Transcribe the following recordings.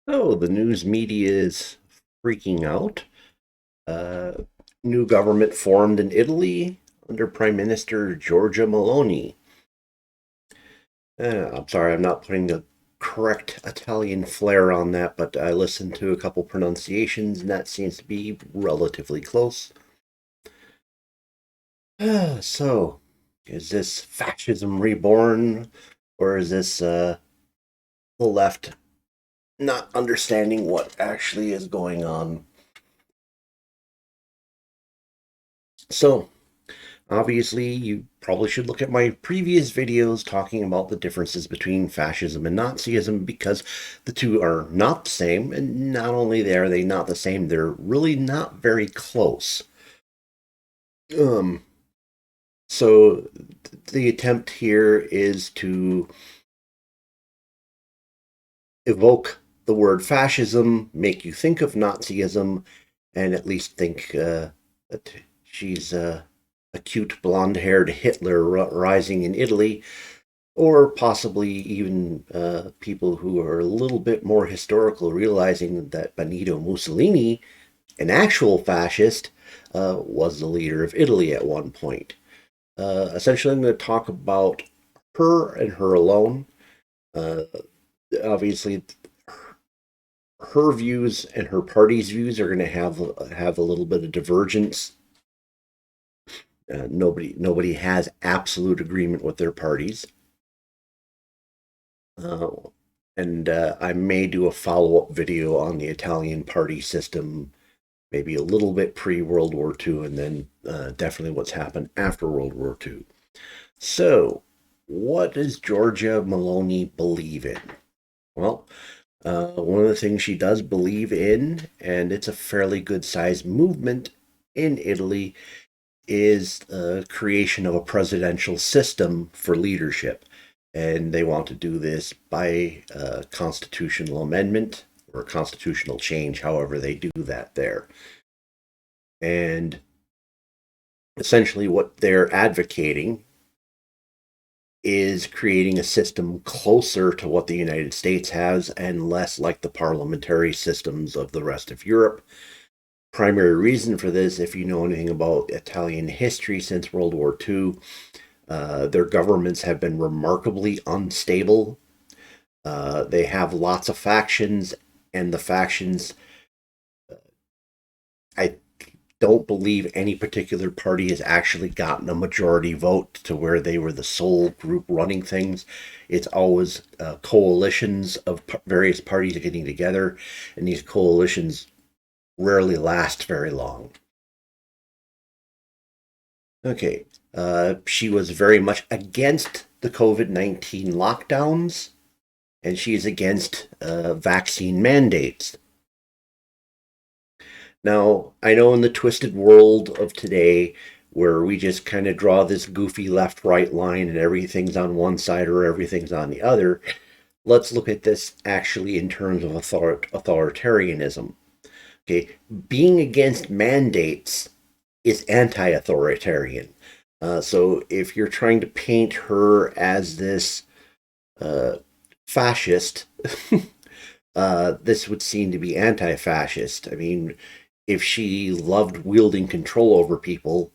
Oh, the news media is freaking out. Uh, New government formed in Italy under Prime Minister Giorgia Meloni. I'm sorry, I'm not putting the correct Italian flair on that, but I listened to a couple pronunciations and that seems to be relatively close. So, is this fascism reborn, or is this the left not understanding what actually is going on? So, obviously, you probably should look at my previous videos talking about the differences between fascism and Nazism because the two are not the same, and not only are they not the same, they're really not very close. Um, so the attempt here is to evoke the word fascism, make you think of Nazism, and at least think that she's a cute blonde-haired Hitler rising in Italy, or possibly even people who are a little bit more historical, realizing that Benito Mussolini, an actual fascist, was the leader of Italy at one point. Essentially, I'm going to talk about her and her alone. Uh, Obviously, her views and her party's views are going to have a little bit of divergence. Nobody has absolute agreement with their parties. Uh, and I may do a follow up video on the Italian party system, maybe a little bit pre World War II, and then definitely what's happened after World War II. So, what does Giorgia Meloni believe in? Well, one of the things she does believe in, and it's a fairly good sized movement in Italy, is the creation of a presidential system for leadership. And they want to do this by constitutional amendment or constitutional change, however, they do that there. And essentially, what they're advocating is creating a system closer to what the United States has and less like the parliamentary systems of the rest of Europe. Primary reason for this, if you know anything about Italian history since World War II, their governments have been remarkably unstable. They have lots of factions, and the factions, I don't believe any particular party has actually gotten a majority vote to where they were the sole group running things. It's always coalitions of various parties getting together, and these coalitions rarely last very long. Okay, she was very much against the COVID-19 lockdowns, and she is against vaccine mandates. Now, I know in the twisted world of today, where we just kind of draw this goofy left right line and everything's on one side or everything's on the other, let's look at this actually in terms of authoritarianism. Okay, being against mandates is anti authoritarian. So if you're trying to paint her as this uh, fascist, this would seem to be anti fascist. I mean, if she loved wielding control over people,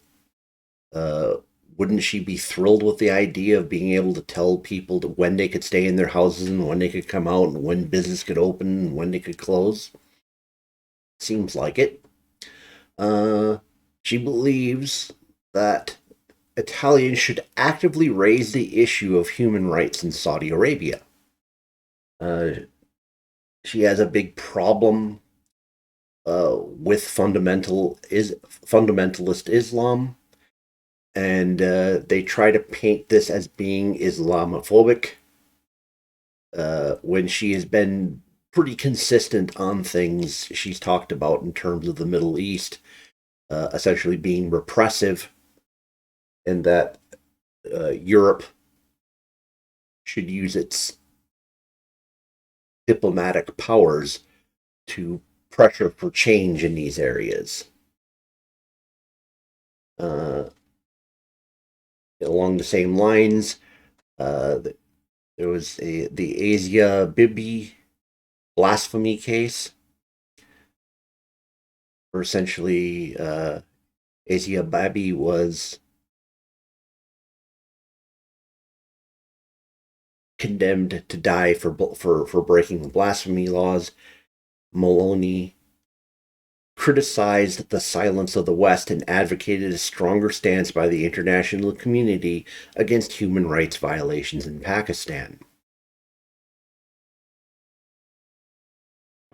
uh, wouldn't she be thrilled with the idea of being able to tell people that when they could stay in their houses and when they could come out and when business could open and when they could close? Seems like it. Uh, she believes that Italians should actively raise the issue of human rights in Saudi Arabia. Uh, she has a big problem with fundamentalist Islam, and they try to paint this as being Islamophobic when she has been pretty consistent on things she's talked about in terms of the Middle East, essentially being repressive, and that Europe should use its diplomatic powers to pressure for change in these areas. Uh, Along the same lines, there was the Asia Bibi. blasphemy case, where essentially Asia Babi was condemned to die for breaking the blasphemy laws. Meloni criticized the silence of the West and advocated a stronger stance by the international community against human rights violations in Pakistan.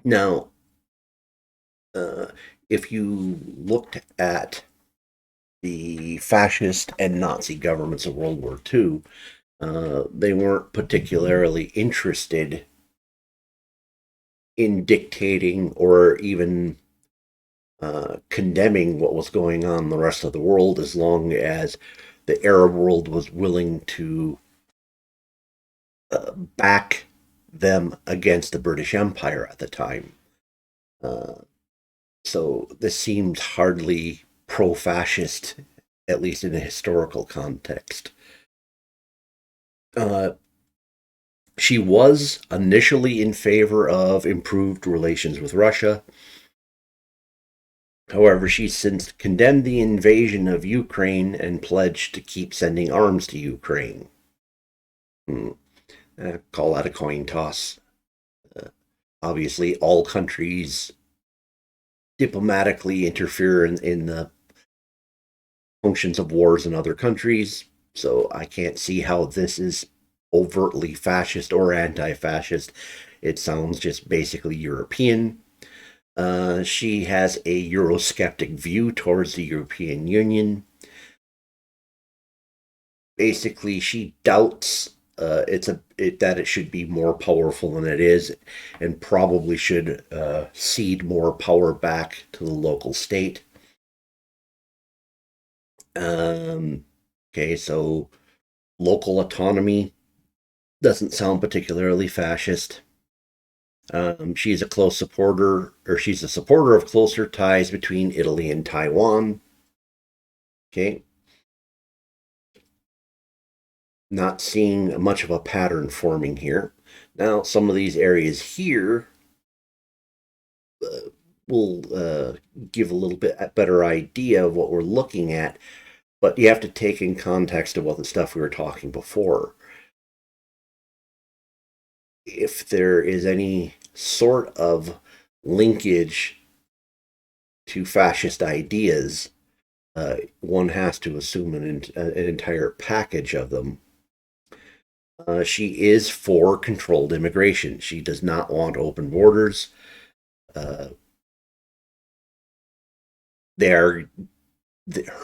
Now, uh, if you looked at the fascist and Nazi governments of World War II, they weren't particularly interested in dictating or even condemning what was going on in the rest of the world, as long as the Arab world was willing to back them against the British Empire at the time. Uh, so this seems hardly pro fascist, at least in a historical context. Uh, she was initially in favor of improved relations with Russia. However, she's since condemned the invasion of Ukraine and pledged to keep sending arms to Ukraine. Hmm. Call that a coin toss. Uh, Obviously, all countries diplomatically interfere in the functions of wars in other countries, so I can't see how this is overtly fascist or anti fascist. It sounds just basically European. She has a Eurosceptic view towards the European Union. Basically, she doubts that it should be more powerful than it is, and probably should cede more power back to the local state. Um, okay, so local autonomy doesn't sound particularly fascist. She's a close supporter, or she's a supporter of closer ties between Italy and Taiwan. Okay, not seeing much of a pattern forming here. Now, some of these areas here uh, will give a little bit better idea of what we're looking at, but you have to take in context of what the stuff we were talking before. If there is any sort of linkage to fascist ideas, one has to assume an entire package of them. She is for controlled immigration. She does not want open borders. Uh, they are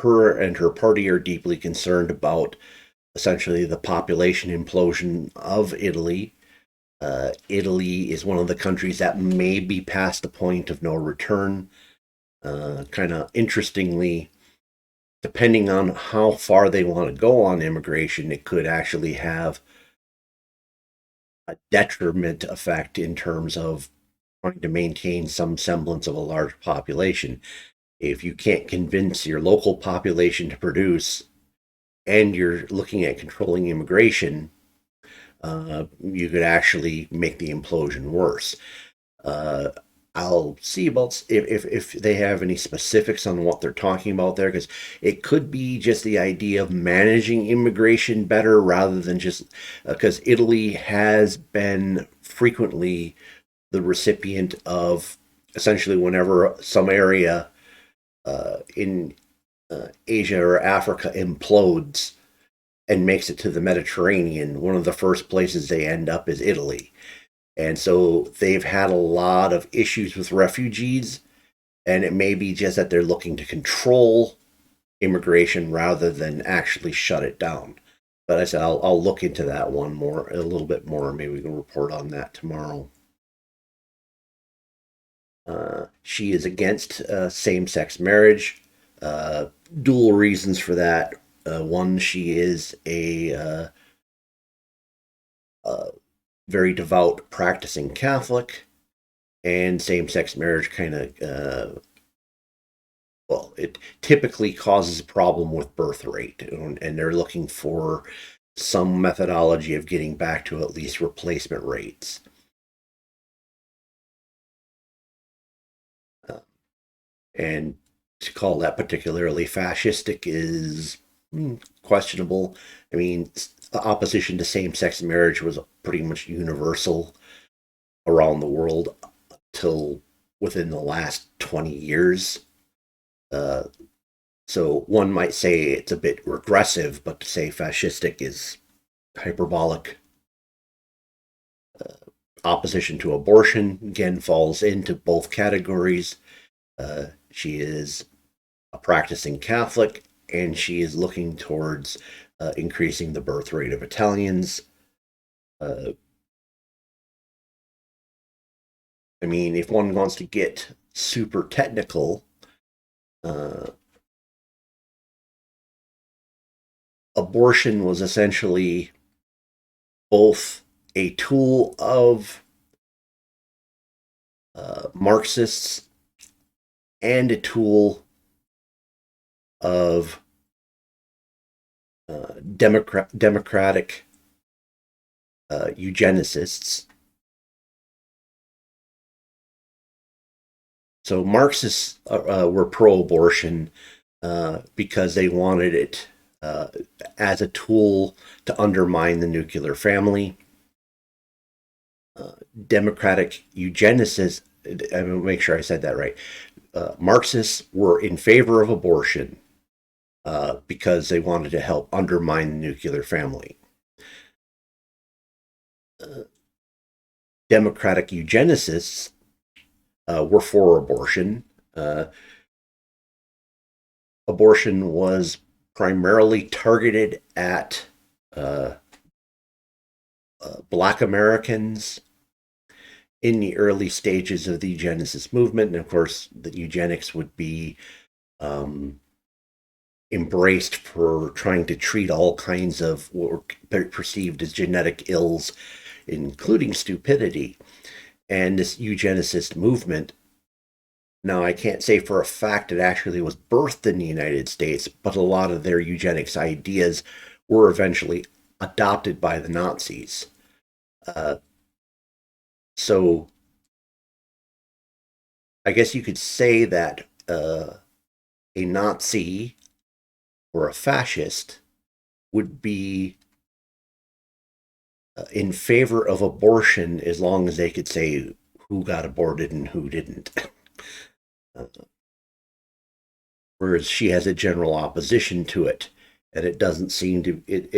her and her party are deeply concerned about essentially the population implosion of Italy. Italy is one of the countries that may be past the point of no return. Kind of interestingly, depending on how far they want to go on immigration, it could actually have a detriment effect in terms of trying to maintain some semblance of a large population. If you can't convince your local population to produce and you're looking at controlling immigration, you could actually make the implosion worse. Uh, I'll see about if they have any specifics on what they're talking about there, because it could be just the idea of managing immigration better rather than just because Italy has been frequently the recipient of essentially whenever some area in Asia or Africa implodes and makes it to the Mediterranean, one of the first places they end up is Italy. And so they've had a lot of issues with refugees, and it may be just that they're looking to control immigration rather than actually shut it down. But I said I'll look into that one more, a little bit more. Maybe we can report on that tomorrow. She is against same-sex marriage. Uh, Dual reasons for that. One, she is a very devout practicing Catholic, and same-sex marriage kind of well, it typically causes a problem with birth rate, and they're looking for some methodology of getting back to at least replacement rates. And to call that particularly fascistic is questionable. I mean, opposition to same sex marriage was pretty much universal around the world till within the last 20 years. Uh, so one might say it's a bit regressive, but to say fascistic is hyperbolic. Opposition to abortion, again, falls into both categories. She is a practicing Catholic, and she is looking towards increasing the birth rate of Italians. Uh, I mean, if one wants to get super technical, uh, abortion was essentially both a tool of Marxists and a tool of democratic eugenicists. So Marxists were pro-abortion because they wanted it uh, as a tool to undermine the nuclear family. Democratic eugenicists, I will make sure I said that right. Marxists were in favor of abortion because they wanted to help undermine the nuclear family. Uh, Democratic eugenicists were for abortion. Abortion was primarily targeted at uh, Black Americans in the early stages of the eugenicist movement. And of course, the eugenics would be um, embraced for trying to treat all kinds of what were perceived as genetic ills, including stupidity. And this eugenicist movement, now I can't say for a fact it actually was birthed in the United States, but a lot of their eugenics ideas were eventually adopted by the Nazis. Uh, so I guess you could say that a Nazi or a fascist would be in favor of abortion as long as they could say who got aborted and who didn't. uh, Whereas she has a general opposition to it, and it doesn't seem to it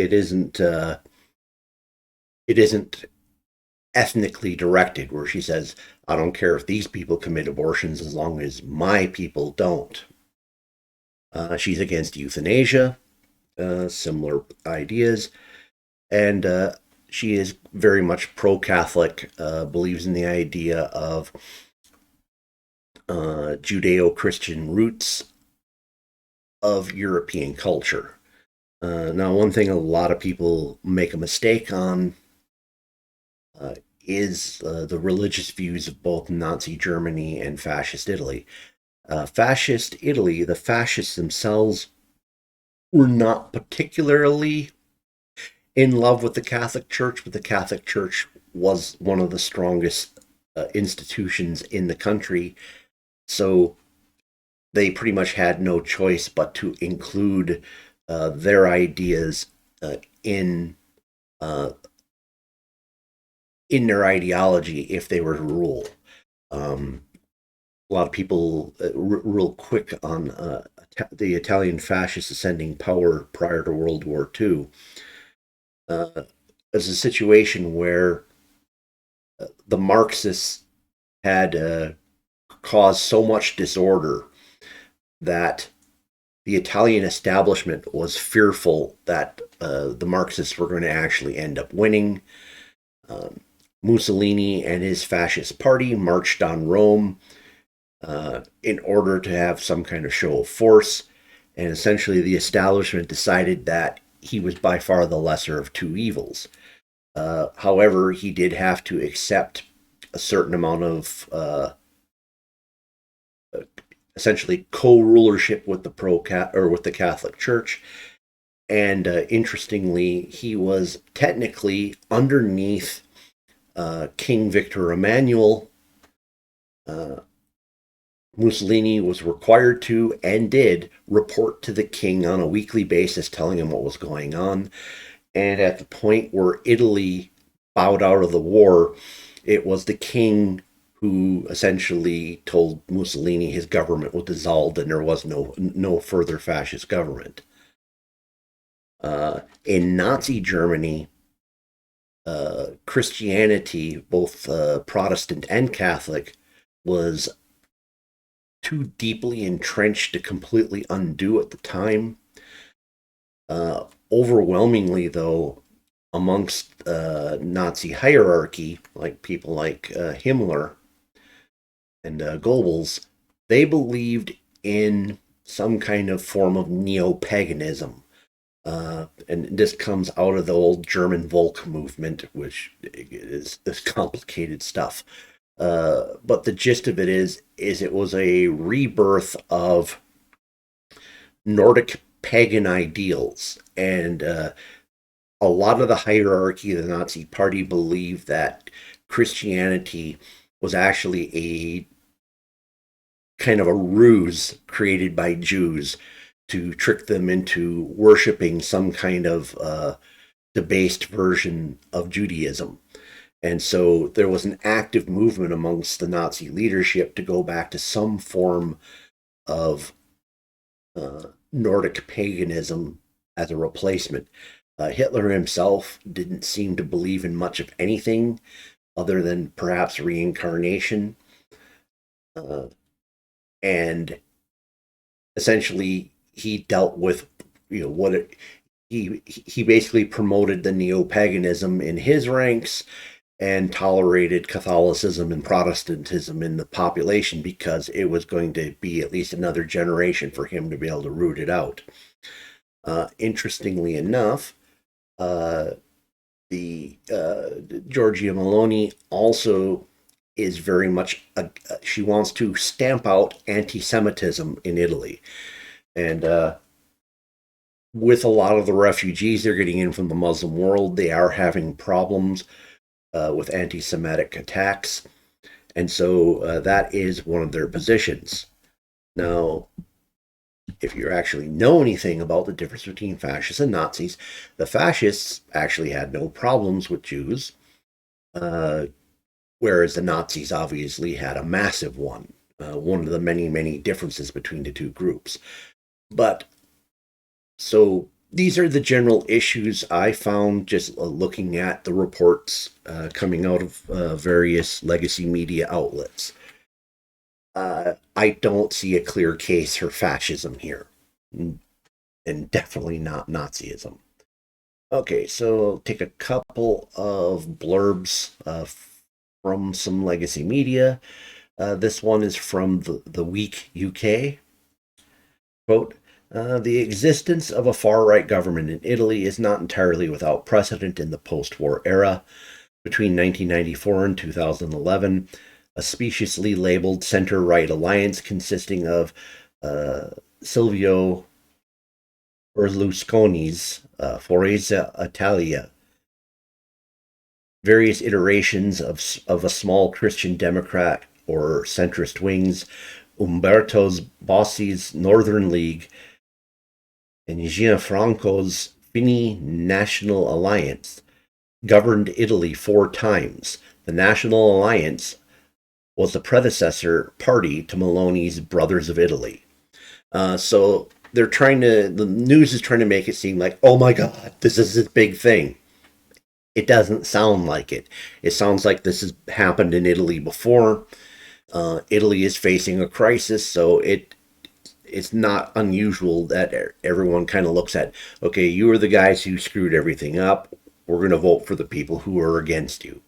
isn't ethnically directed. Where she says, "I don't care if these people commit abortions as long as my people don't." She's against euthanasia, similar ideas, and she is very much pro-Catholic. Believes in the idea of Judeo-Christian roots of European culture. Now, one thing a lot of people make a mistake on uh, is the religious views of both Nazi Germany and Fascist Italy. Fascist Italy, the fascists themselves were not particularly in love with the Catholic Church, but the Catholic Church was one of the strongest institutions in the country. So they pretty much had no choice but to include their ideas uh, in uh, in their ideology if they were to rule. Um, a lot of people real quick on the Italian fascists ascending power prior to World War II as a situation where the Marxists had caused so much disorder that the Italian establishment was fearful that the Marxists were going to actually end up winning. Um, Mussolini and his fascist party marched on Rome in order to have some kind of show of force. And essentially, the establishment decided that he was by far the lesser of two evils. However, he did have to accept a certain amount of essentially co-rulership with the or with the Catholic Church. And interestingly, he was technically underneath King Victor Emmanuel, uh, Mussolini was required to and did report to the king on a weekly basis, telling him what was going on. And at the point where Italy bowed out of the war, it was the king who essentially told Mussolini his government was dissolved and there was no further fascist government. In Nazi Germany, Christianity, both Protestant and Catholic, was too deeply entrenched to completely undo at the time. Overwhelmingly, though, amongst Nazi hierarchy, like people like Himmler and Goebbels, they believed in some kind of form of neo-paganism. And this comes out of the old German Volk movement, which is complicated stuff. But the gist of it is it was a rebirth of Nordic pagan ideals, and a lot of the hierarchy of the Nazi Party believed that Christianity was actually a kind of a ruse created by Jews to trick them into worshiping some kind of debased version of Judaism. And so there was an active movement amongst the Nazi leadership to go back to some form of Nordic paganism as a replacement. Hitler himself didn't seem to believe in much of anything other than perhaps reincarnation. And essentially, he dealt with, what he basically promoted the neo-paganism in his ranks and tolerated Catholicism and Protestantism in the population because it was going to be at least another generation for him to be able to root it out. Interestingly enough, the Giorgia Meloni also is very much she wants to stamp out anti-Semitism in Italy, and with a lot of the refugees they're getting in from the Muslim world, they are having problems with anti-Semitic attacks, and so that is one of their positions. Now, if you actually know anything about the difference between fascists and Nazis, the fascists actually had no problems with Jews, whereas the Nazis obviously had a massive one. One of the many, many differences between the two groups. But so these are the general issues I found just looking at the reports coming out of various legacy media outlets. I don't see a clear case for fascism here, and definitely not Nazism. Okay, so take a couple of blurbs from some legacy media. This one is from the Week UK. Quote, the existence of a far-right government in Italy is not entirely without precedent in the post-war era. Between 1994 and 2011, a speciously labeled center-right alliance consisting of Silvio Berlusconi's Forza Italia, various iterations of a small Christian Democrat or centrist wings, Umberto Bossi's Northern League, and Gianfranco's Fini National Alliance governed Italy 4 times. The National Alliance was the predecessor party to Meloni's Brothers of Italy. So the news is trying to make it seem like, oh my God, this is this big thing. It doesn't sound like it. It sounds like this has happened in Italy before. Italy is facing a crisis, so it's not unusual that everyone kind of looks at, okay, you are the guys who screwed everything up. We're going to vote for the people who are against you.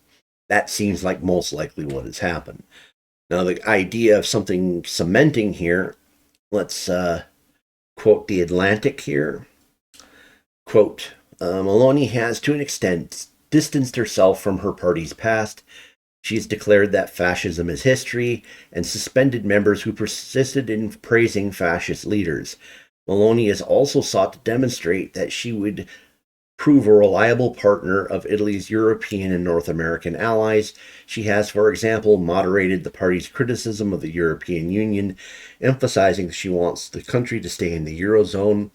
That seems like most likely what has happened. Now, the idea of something cementing here, let's quote The Atlantic here. Quote, Meloni has, to an extent, distanced herself from her party's past. She has declared that fascism is history and suspended members who persisted in praising fascist leaders. Meloni has also sought to demonstrate that she would prove a reliable partner of Italy's European and North American allies. She has, for example, moderated the party's criticism of the European Union, emphasizing she wants the country to stay in the Eurozone.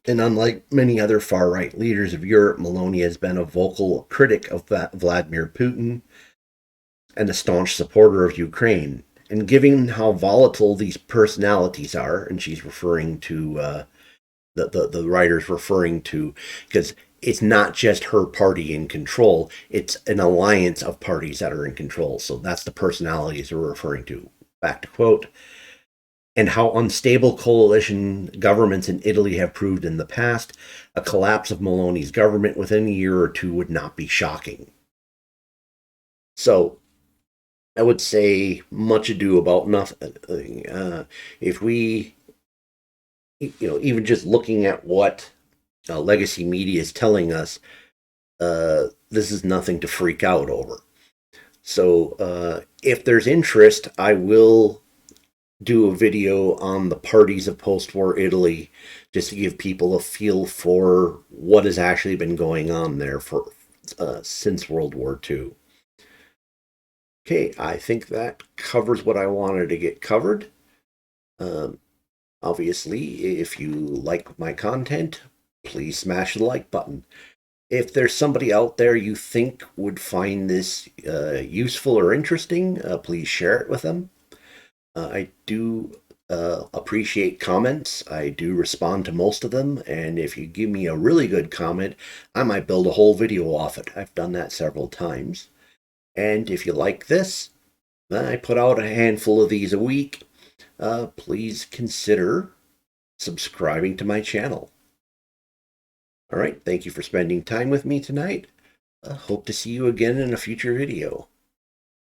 And unlike many other far right leaders of Europe, Meloni has been a vocal critic of Vladimir Putin and a staunch supporter of Ukraine. And given how volatile these personalities are, and she's referring to the writer's referring to, because it's not just her party in control, it's an alliance of parties that are in control. So that's the personalities we're referring to. Back to quote. And how unstable coalition governments in Italy have proved in the past, a collapse of Meloni's government within a year or two would not be shocking. So I would say much ado about nothing. If we, even just looking at what legacy media is telling us, this is nothing to freak out over. So if there's interest, I will do a video on the parties of post-war Italy, just to give people a feel for what has actually been going on there for since World War II. Okay, I think that covers what I wanted to get covered. Obviously, if you like my content, please smash the like button. If there's somebody out there you think would find this useful or interesting, please share it with them. I do appreciate comments. I do respond to most of them, and if you give me a really good comment, I might build a whole video off it. I've done that several times. And if you like this, I put out a handful of these a week. Please consider subscribing to my channel. All right, thank you for spending time with me tonight. Hope to see you again in a future video.